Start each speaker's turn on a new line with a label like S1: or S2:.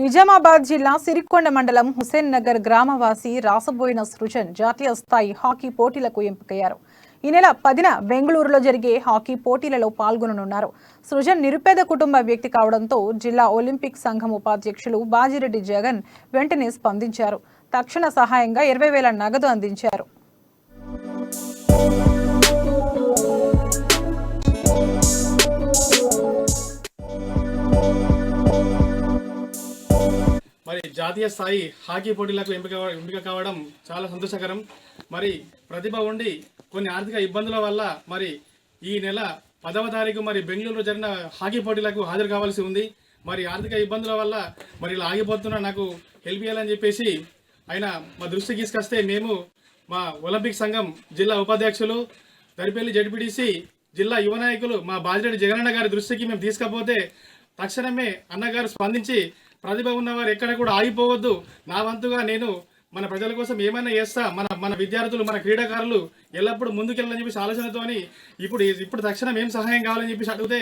S1: నిజామాబాద్ జిల్లా సిరికొండ మండలం హుసేన్ నగర్ గ్రామవాసి రాసబోయిన సృజన్ జాతీయ స్థాయి హాకీ పోటీలకు ఎంపికయ్యారు. ఈ నెల 10న బెంగళూరులో జరిగే హాకీ పోటీలలో పాల్గొననున్నారు. సృజన్ నిరుపేద కుటుంబ వ్యక్తి కావడంతో జిల్లా ఒలింపిక్ సంఘం ఉపాధ్యక్షులు బాజిరెడ్డి జగన్ వెంటనే స్పందించారు. తక్షణ సహాయంగా 20,000 నగదు అందించారు.
S2: మరి జాతీయ స్థాయి హాకీ పోటీలకు ఎంపిక కావడం చాలా సంతోషకరం. మరి ప్రతిభ ఉండి కొన్ని ఆర్థిక ఇబ్బందుల వల్ల మరి ఈ నెల 10వ తారీఖు మరి బెంగళూరులో జరిగిన హాకీ పోటీలకు హాజరు కావాల్సి ఉంది. మరి ఆర్థిక ఇబ్బందుల వల్ల మరి ఇలా ఆగిపోతున్నా నాకు హెల్ప్ చేయాలని చెప్పేసి ఆయన మా దృష్టికి తీసుకొస్తే మేము మా ఒలింపిక్ సంఘం జిల్లా ఉపాధ్యక్షులు దరిపల్లి జడ్పీటీసీ జిల్లా యువ నాయకులు మా బాజిరెడ్డి జగనన్న గారి దృష్టికి మేము తీసుకపోతే తక్షణమే అన్నగారు స్పందించి ప్రతిభ ఉన్నవారు ఎక్కడ కూడా ఆగిపోవద్దు, నా వంతుగా నేను మన ప్రజల కోసం ఏమైనా చేస్తా, మన విద్యార్థులు మన క్రీడాకారులు ఎల్లప్పుడూ ముందుకెళ్ళాలని చెప్పేసి ఆలోచనతోని ఇప్పుడు తక్షణం ఏం సహాయం కావాలని చెప్పేసి అడిగితే